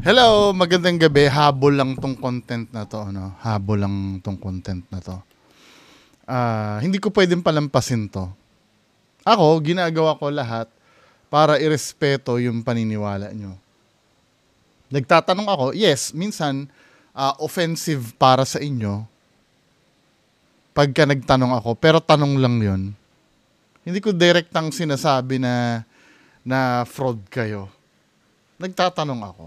Hello, magandang gabi. Habol lang tong content na to, ano? Habol lang tong content na to. Hindi ko pwedeng palampasin to. Ako, ginagawa ko lahat para irespeto yung paniniwala nyo. Nagtatanong ako, yes, minsan offensive para sa inyo pagka nagtanong ako, pero tanong lang yun. Hindi ko direktang sinasabi na fraud kayo. Nagtatanong ako.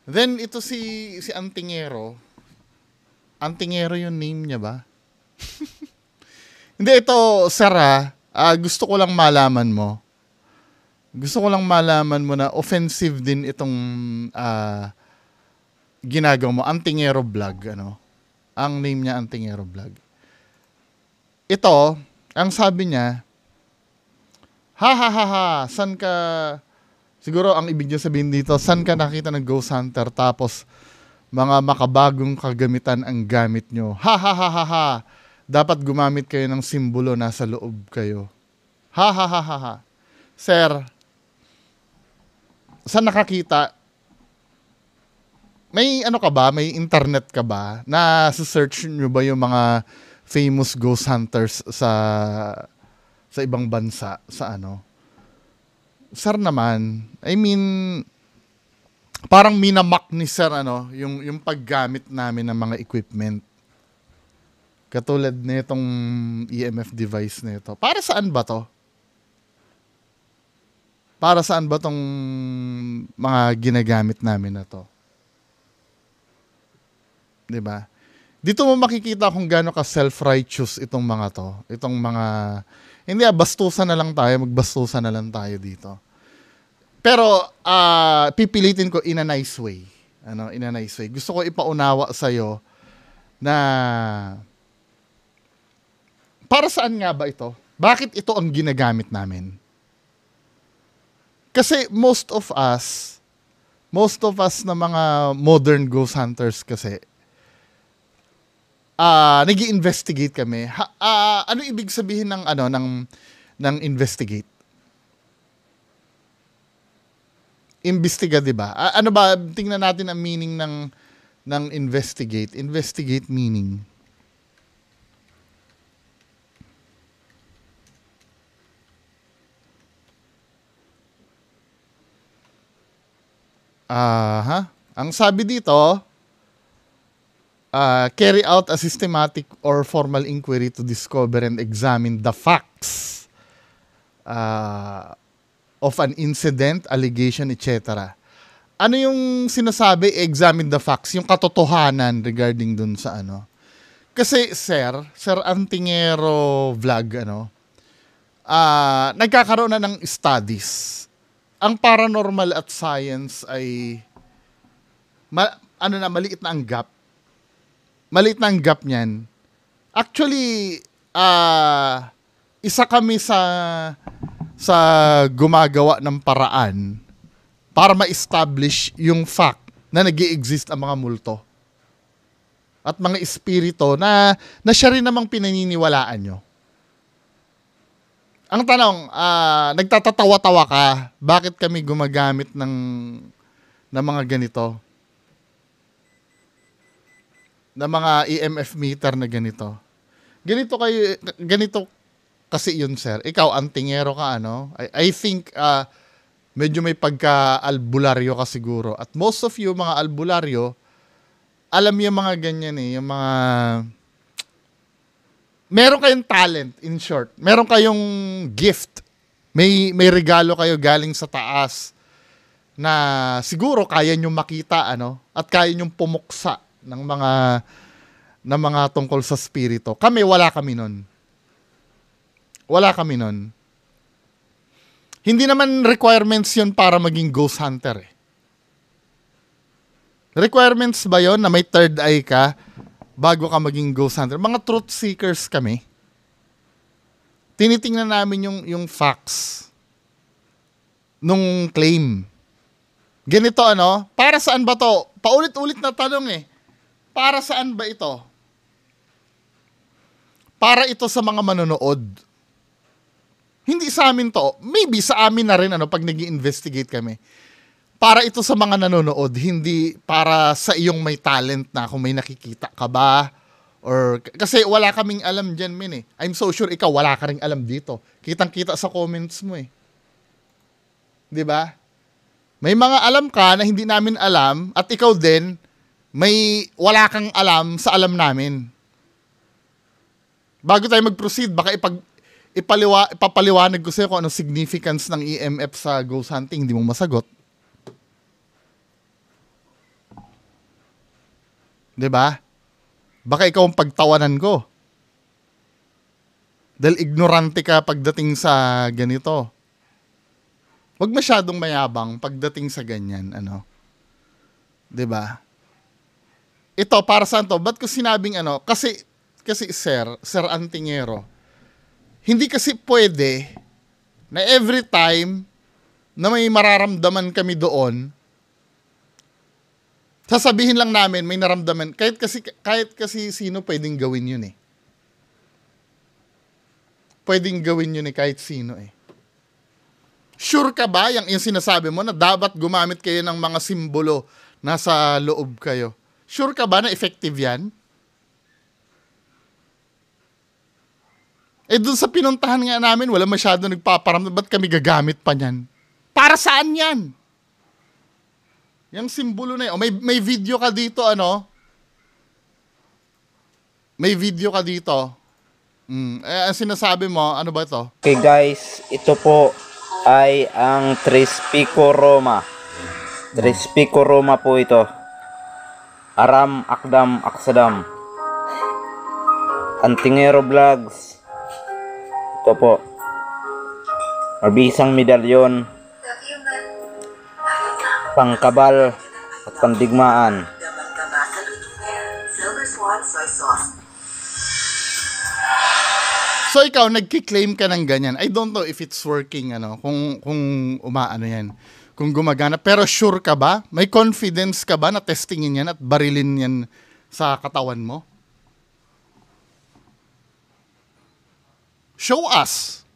Then ito si Antingero. Antingero yung name niya ba? Hindi, ito, Sarah, gusto ko lang malaman mo. Gusto ko lang malaman mo na offensive din itong ginagawa mo. Antingero Vlog, ano? Ang name niya, Antingero Vlog. Ito, ang sabi niya, ha ha ha ha, san ka... Siguro ang ibig niya sabihin dito, saan ka nakita ng Ghost Hunter tapos mga makabagong kagamitan ang gamit nyo? Ha ha ha ha ha. Dapat gumamit kayo ng simbolo, nasa loob kayo. Ha ha ha ha ha. Sir, saan nakakita? May ano ka ba? May internet ka ba? Na-search nyo ba yung mga famous Ghost Hunters sa ibang bansa? Sa ano? Sir naman, I mean, parang minamak ni Sir yung paggamit namin ng mga equipment. Katulad nitong EMF device nito. Para saan ba to? Para saan ba tong mga ginagamit namin na to? 'Di ba? Dito mo makikita kung gaano ka self-righteous itong mga to. Itong mga hindi, bastusan na lang tayo, magbastusan na lang tayo dito. Pero pipilitin ko in a nice way. In a nice way. Gusto ko ipaunawa sa'yo na para saan nga ba ito? Bakit ito ang ginagamit namin? Kasi most of us na mga modern ghost hunters kasi, nag-i-investigate kami. Ano ibig sabihin ng investigate? Imbestiga, 'di ba? Ano ba, tingnan natin ang meaning ng investigate. Investigate meaning. Ang sabi dito, carry out a systematic or formal inquiry to discover and examine the facts of an incident, allegation, etc. Ano yung sinasabi, examine the facts, yung katotohanan regarding dun sa ano. Kasi Sir Antingero Vlog, nagkakaroon na ng studies. Ang paranormal at science ay maliit na ang gap. Maliit na ang gap niyan. Actually, isa kami sa gumagawa ng paraan para ma-establish yung fact na nag-i-exist ang mga multo at mga espiritu na siya rin namang pinaniniwalaan nyo. Ang tanong, nagtatatawa-tawa ka, bakit kami gumagamit ng mga ganito? Na mga EMF meter na ganito. Ganito kasi yun, Sir. Ikaw, Antingero ka, I think, medyo may pagka-albularyo ka siguro. At most of you, mga albularyo, alam yung mga ganyan yung mga... Meron kayong talent, in short. Meron kayong gift. May regalo kayo galing sa taas na siguro kaya nyo makita, at kaya nyo pumuksa ng mga tungkol sa spirito. Wala kami nun. Wala kami nun. Hindi naman requirements yun para maging ghost hunter. Requirements ba yun na may third eye ka bago ka maging ghost hunter? Mga truth seekers kami. Tinitingnan namin yung facts nung claim. Ganito, para saan ba to? Paulit-ulit na tanong Para saan ba ito? Para ito sa mga manonood. Hindi sa amin to. Maybe sa amin na rin pag nag-i-investigate kami. para ito sa mga nanonood, hindi para sa iyong may talent na kung may nakikita ka ba. Or, kasi wala kaming alam dyan, min eh. I'm so sure ikaw wala ka ring alam dito. Kitang-kita sa comments mo eh. 'Di ba? May mga alam ka na hindi namin alam at ikaw din may wala kang alam sa alam namin. Bago tayo mag-proceed, baka ipapaliwanag ko sa'yo kung anong significance ng EMF sa ghost hunting, hindi mo masagot. 'Di ba? Baka ikaw ang pagtawanan ko. Dahil ignorante ka pagdating sa ganito. Huwag masyadong mayabang pagdating sa ganyan, ano. 'Di ba? Ito para saan to? Ba't ko sinabing ano? Kasi Sir Antingero, hindi kasi pwede na every time na may mararamdaman kami doon, sasabihin lang namin may naramdaman. Kahit kasi sino pwedeng gawin yun eh. Pwedeng gawin yun eh kahit sino eh. Sure ka ba yung sinasabi mo na dapat gumamit kayo ng mga simbolo nasa loob kayo? Sure ka ba na effective yan? Eh dun sa pinuntahan nga namin, wala masyado nagpaparamdam. Ba't kami gagamit pa niyan? Para saan yan? Yung simbolo na yun. May video ka dito, ano? May video ka dito. Ang sinasabi mo, ano ba ito? Okay guys, ito po ay ang Trispico Roma. Trispico Roma po ito. Aram Akdam Aksadam. Antingero Vlogs. Ito po. Mabisang medalyon. Pangkabal at pandigmaan. So ikaw nagki-claim ka ng ganyan. I don't know if it's working, ano, kung umaano yan, kung gumagana. Pero sure ka ba? May confidence ka ba na testingin yan at barilin yan sa katawan mo? Show us.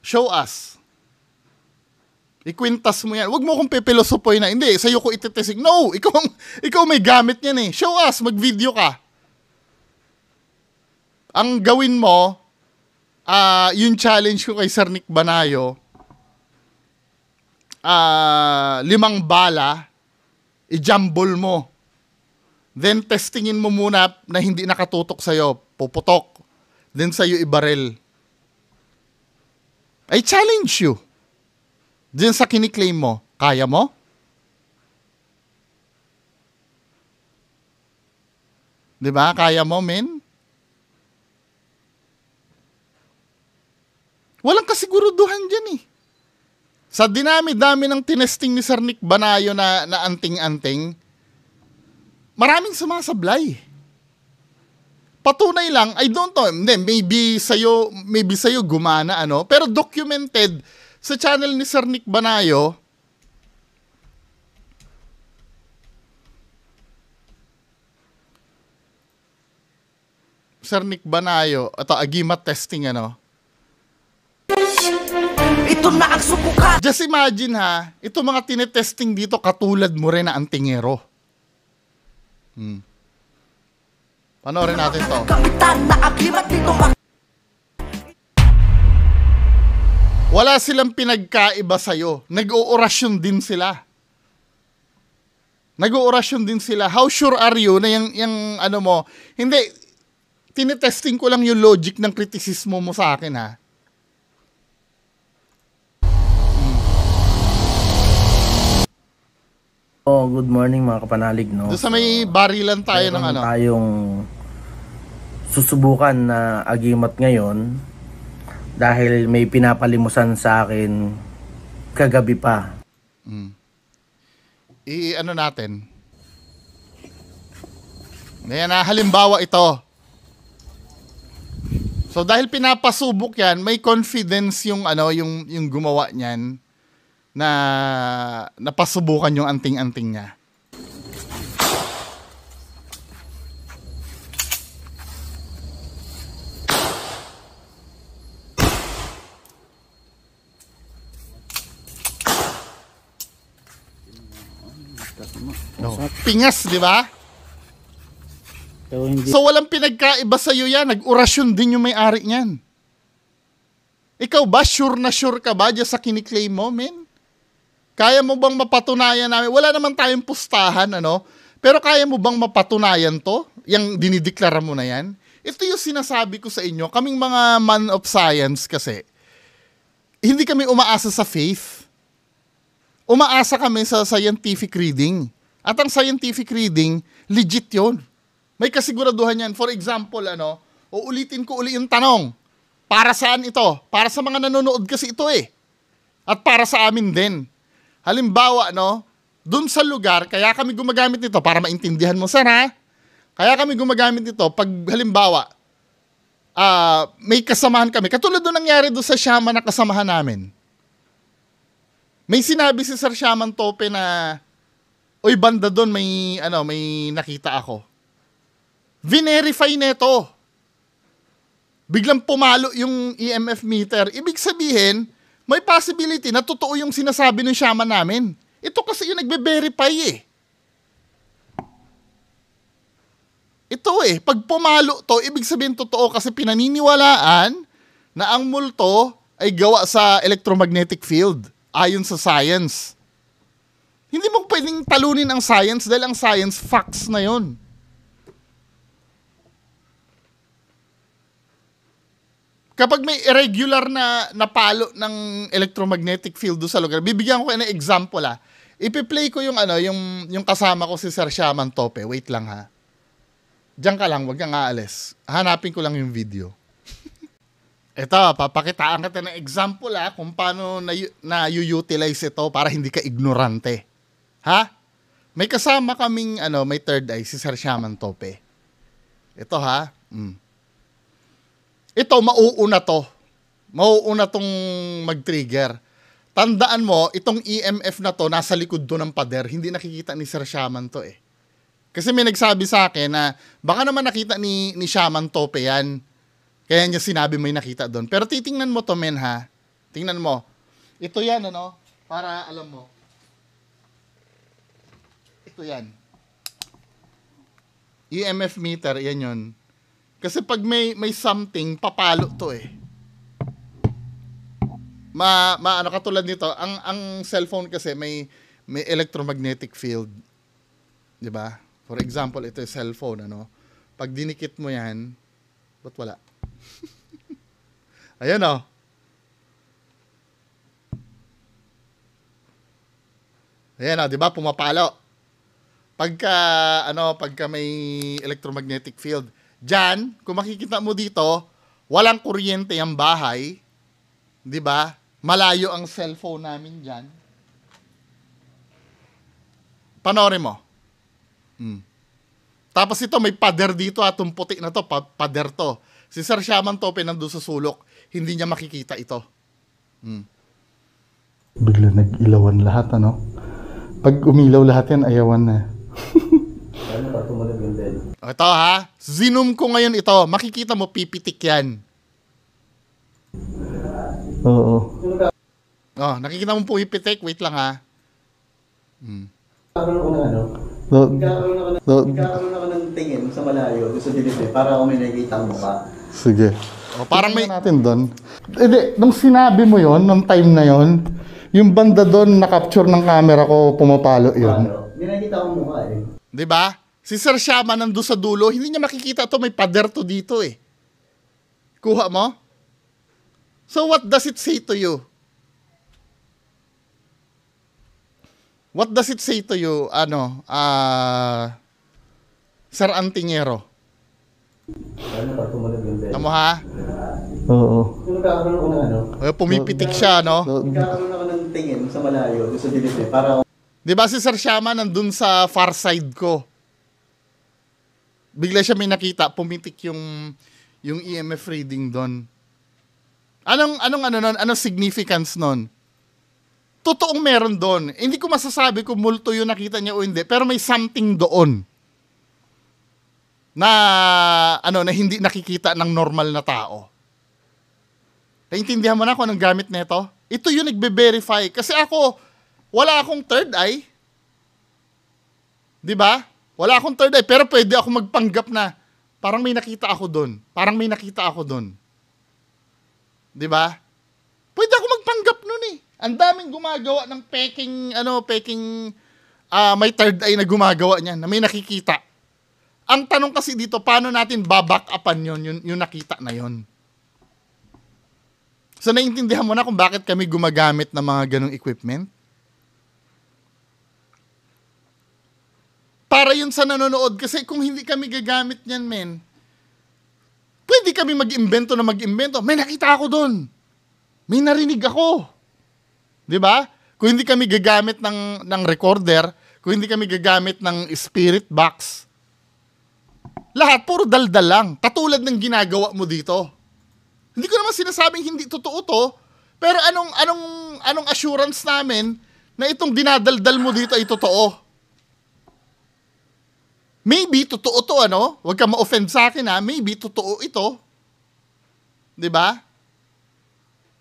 Show us. Ikwintas mo yan. Huwag mo kong pipilosopoy na, hindi, sa'yo ko itetesting. No, ikaw may gamit yan eh. Show us, mag-video ka. Ang gawin mo, yung challenge ko kay Sir Nick Banayo, 5 bala, i-jumble mo. Then testingin mo muna na hindi nakatutok sa'yo, puputok. Then sa'yo ibaril. I challenge you. Diyan sa kiniklaim mo, kaya mo? Diba? Kaya mo, men? Walang kasiguruduhan dyan eh. Sa dinami-dami ng tinesting ni Sir Nick Banayo na anting-anting, maraming sumasablay. Patunay lang, I don't know, maybe sa'yo gumana, ano, pero documented sa channel ni Sir Nick Banayo, ito, agimat testing, ano. Ito na ang subukan. Just imagine ha, ito mga tinetesting dito, katulad mo rin na antingero. Panoorin natin to. Wala silang pinagkaiba sa'yo. Nag-oorasyon din sila. How sure are you na yung ano mo? Hindi, tinetesting ko lang yung logic ng kritisismo mo sa akin ha. Oh, good morning mga kapanalig, no? Doon sa may barilan tayo ng ano. Tayong susubukan na agimat ngayon dahil may pinapalimusan sa akin kagabi pa. I-ano natin. Ayan na, halimbawa ito. So dahil pinapasubok yan, may confidence yung ano, yung gumawa niyan na napasubukan yung anting-anting niya. No. Pingas, di ba? So, hindi. So walang pinagkaiba sa'yo yan. Nag-orasyon din yung may-ari niyan. Ikaw ba? Sure na sure ka ba dyan sa kiniklaim mo, men? Kaya mo bang mapatunayan namin? Wala naman tayong pustahan, ano? Pero kaya mo bang mapatunayan to? Yang dinideklara mo na yan? Ito yung sinasabi ko sa inyo. Kaming mga man of science kasi, hindi kami umaasa sa faith. Umaasa kami sa scientific reading. At ang scientific reading, legit yon. May kasiguraduhan yan. For example, uulitin ko uli yung tanong. Para saan ito? Para sa mga nanonood kasi ito eh. At para sa amin din. Halimbawa, dun sa lugar, kaya kami gumagamit nito para maintindihan mo, sir, ha? Kaya kami gumagamit nito pag halimbawa, may kasamahan kami. Katulad doon nangyari doon sa shaman na kasamahan namin. May sinabi si Sir Shaman Tope na, oy, banda doon, may nakita ako. Verify neto. Biglang pumalo yung EMF meter. Ibig sabihin, may possibility na totoo yung sinasabi ng shaman namin. Ito kasi yung nagbe-verify eh. Ito eh, pag pumalo to, ibig sabihin totoo kasi pinaniniwalaan na ang multo ay gawa sa electromagnetic field ayon sa science. Hindi mo pwedeng talunin ang science dahil ang science facts na yon. Kapag may irregular na palo ng electromagnetic field do sa lugar, bibigyan ko kayo ng example ah. Ipi-play ko yung kasama ko si Sir Shaman Tope. Wait lang ha. Diyan ka lang, wag kang aalis. Hanapin ko lang yung video. Ito, papakitaan kita ng example kung paano na-utilize ito para hindi ka ignorante. Ha? May kasama kaming, may third eye, si Sir Shaman Tope. Ito ha. Ito, mauuna to. Mauuna tong mag-trigger. Tandaan mo, itong EMF na to, nasa likod do ng pader. Hindi nakikita ni Sir Shaman to eh. Kasi may nagsabi sa akin na baka naman nakita ni Shaman Tope yan. Kaya niya sinabi may nakita doon. Pero titingnan mo to, men, ha? Tingnan mo. Ito yan, para alam mo. Ito yan. EMF meter, yan yun. Kasi pag may something, papalo to eh. Katulad nito, ang cellphone kasi may electromagnetic field. 'Di ba? For example, ito yung cellphone, Pag dinikit mo yan, ba't wala? Ayan, Ayan, 'di ba? Pumapalo. Pagka may electromagnetic field. Diyan, kung makikita mo dito, walang kuryente ang bahay. 'Di ba? Malayo ang cellphone namin diyan. Panoorin mo. Tapos ito, may pader dito atong puti na to, pader to. Si Sir Shaman Tope nandun sa sulok, hindi niya makikita ito. Bigla nag-ilawan lahat, Pag umilaw lahat yan, ayawan na. Ito ha, zoom ko ngayon ito, makikita mo pipitik yan. Oo. Nakikita mo pumipitik, wait lang ha. Magkakaroon ako ng tingin sa malayo sa dilim para ako may nakikita mo ka. Sige. Parang may natin doon. Nung sinabi mo yon, nung time na yon, yung banda doon na-capture ng camera ko, pumapalo yun. Hindi nakikita ko mukha eh. 'Di ba? Si Sir Shaman nandun sa dulo, hindi niya makikita to, may pader to dito eh. Kuha mo? So what does it say to you? What does it say to you, Sir Antingero? Tama ha? Oo. Magkakaroon ako ng pumipitik siya, Magkakaroon ako ng tingin sa malayo sa dilim para Di ba si Sir Shaman nandun sa far side ko? Bigla siya may nakita, pumitik yung EMF reading doon. Anong significance nun? Totoong meron doon. Hindi ko masasabi kung multo yung nakita niya o hindi, pero may something doon na na hindi nakikita ng normal na tao. Naintindihan mo na kung anong gamit nito? Ito yung nagbe-verify. Kasi ako, wala akong third eye. 'Di ba? Wala akong third eye, pero pwede ako magpanggap na parang may nakita ako doon. Parang may nakita ako doon. 'Di ba? Pwede ako magpanggap noon eh. Ang daming gumagawa ng peking may third eye na gumagawa niyan, na may nakikita. Ang tanong kasi dito, paano natin baback upan yung nakita na yon? So, naiintindihan mo na kung bakit kami gumagamit ng mga ganong equipment? Para yun sa nanonood. Kasi kung hindi kami gagamit niyan, men, pwede kami mag-imbento na mag-imbento. May nakita ako doon. May narinig ako. 'Di ba? Kung hindi kami gagamit ng recorder, kung hindi kami gagamit ng spirit box, lahat puro daldal lang. Katulad ng ginagawa mo dito. Hindi ko naman sinasabing hindi totoo to, pero anong assurance namin na itong dinadaldal mo dito ay totoo? Maybe totoo to, Huwag ka ma-offend sa akin, ha? Maybe totoo ito. 'Di ba?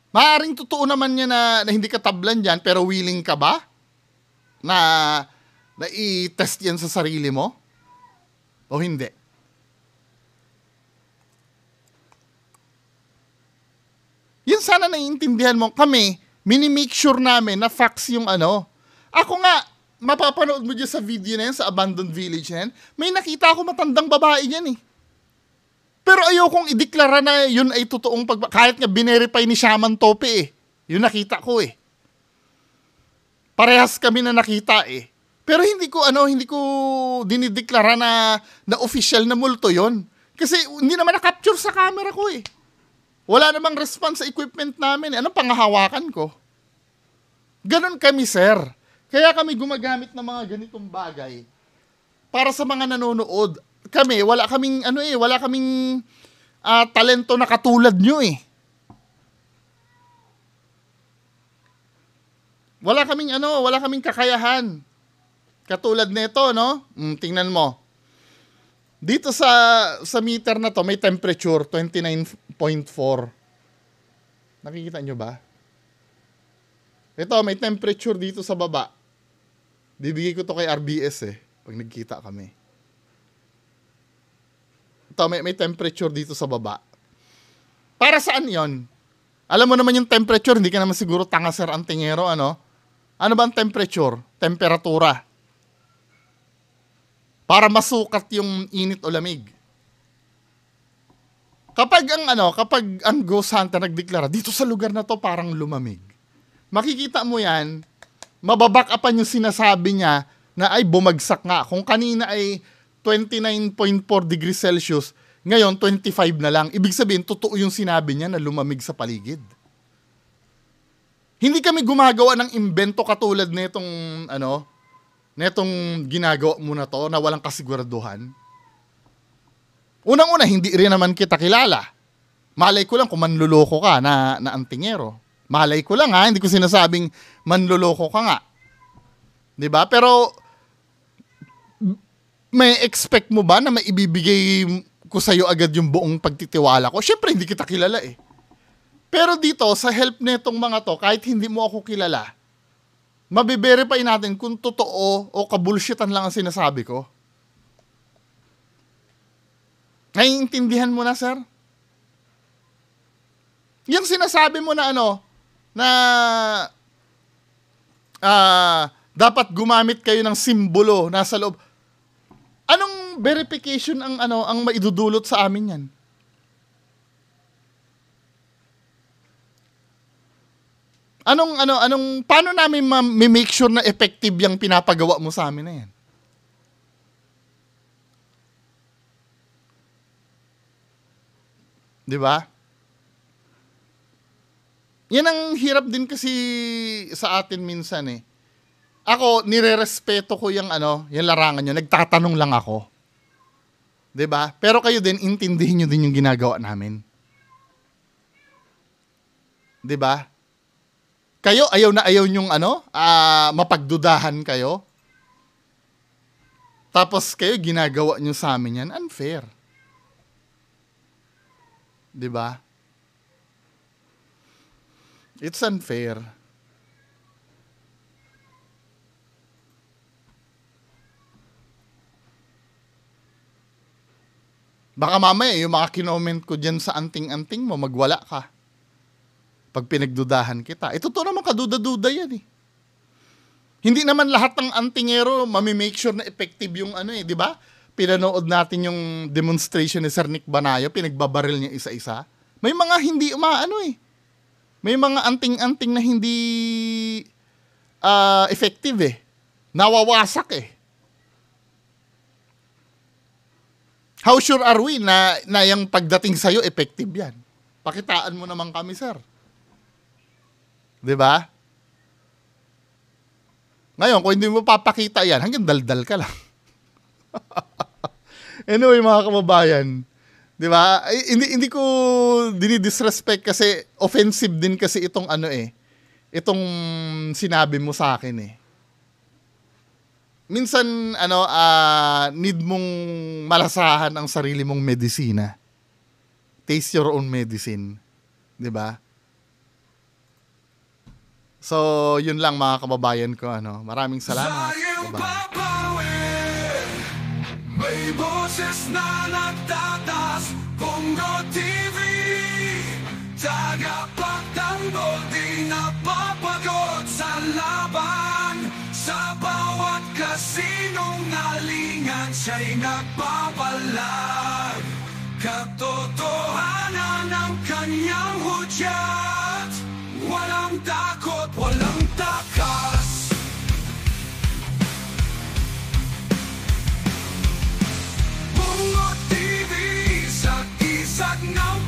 Maaring totoo naman niya na hindi ka tablan diyan, pero willing ka ba na i-test yan sa sarili mo? O hindi? Yun sana naiintindihan mo. Kami, mini-make sure namin na facts yung Ako nga, mapapanood mo dyan sa video na yan, sa Abandoned Village yan, may nakita ako matandang babae yan eh. Pero ayokong ideklara na yun ay totoong kahit nga binerify ni Shaman Tope eh. Yun nakita ko eh. Parehas kami na nakita eh. Pero hindi ko dinideklara na official na multo yon. Kasi hindi naman na-capture sa camera ko eh. Wala namang response sa equipment namin. Anong pangahawakan ko? Ganon kami, sir. Kaya kami gumagamit ng mga ganitong bagay para sa mga nanonood. Kami, wala kaming talento na katulad nyo eh. Wala kaming kakayahan. Katulad nito, tingnan mo. Dito sa meter na to, may temperature, 29.4. Nakikita nyo ba? Ito, may temperature dito sa baba. Bibigay ko to kay RBS eh, pag nagkita kami. Ito, may temperature dito sa baba. Para saan yon? Alam mo naman yung temperature, hindi ka naman siguro tanga sir antingero, Ano ba ang temperature? Temperatura. Para masukat yung init o lamig. Kapag ang ghost hunter nagdeklara, dito sa lugar na to parang lumamig. Makikita mo yan, mababack upan yung sinasabi niya na ay bumagsak nga. Kung kanina ay 29.4 degrees Celsius, ngayon 25 na lang. Ibig sabihin, totoo yung sinabi niya na lumamig sa paligid. Hindi kami gumagawa ng imbento katulad netong ginagawa mo na to na walang kasiguraduhan. Unang-una, hindi rin naman kita kilala. Malay ko lang kung manluloko ka na antingero. Malay ko lang hindi ko sinasabing manluloko ka nga. 'Di ba? Pero may expect mo ba na maibibigay ko sa'yo agad yung buong pagtitiwala ko? Syempre, hindi kita kilala eh. Pero dito, sa help netong mga to, kahit hindi mo ako kilala, mabiverify natin kung totoo o kabulshitan lang ang sinasabi ko. Naiintindihan mo na, sir? Yung sinasabi mo na dapat gumamit kayo ng simbolo nasa loob. Anong verification ang maidudulot sa amin yan? Paano namin ma-make sure na effective yung pinapagawa mo sa amin na yan? Di ba? Yan ang hirap din kasi sa atin minsan eh. Ako, nire-respeto ko yung larangan nyo. Nagtatanong lang ako. 'Di ba? Pero kayo din, intindihin nyo din yung ginagawa namin. 'Di ba? Kayo, ayaw na ayaw nyong mapagdudahan kayo. Tapos kayo, ginagawa nyo sa amin yan. Unfair. 'Di ba? It's unfair. Baka mamaya yung mga kinoment ko dyan sa anting-anting mo, magwala ka. Pag pinagdudahan kita. Ito to naman kaduda-duda yan eh. Hindi naman lahat ng antingero mamimake sure na effective yung ano eh, di ba? Pinanood natin yung demonstration ni Sir Nick Banayo, pinagbabaril niya isa-isa. May mga hindi umaano eh. May mga anting-anting na hindi effective eh. Nawawasak eh. How sure are we na yung pagdating sa'yo effective yan? Pakitaan mo naman kami, sir. Di ba? Ngayon, kung hindi mo papakita yan, hanggang daldal ka lang. Anyway, mga kababayan, di ba? Hindi ko dinidisrespect kasi offensive din kasi itong ano eh. Itong sinabi mo sa akin eh. Minsan, need mong malasahan ang sarili mong medisina. Taste your own medicine. Di ba? So, yun lang mga kababayan ko. Maraming salamat. Bye-bye. May boses na nagtatas, Bongo TV. Tagapagtanggol, di napapagod sa laban. Sa bawat kasinungalingan, siya'y nagpapalag. Katotohanan ng kanyang hudyat. Walang takot, walang takas. Bongo TV, sa isag ng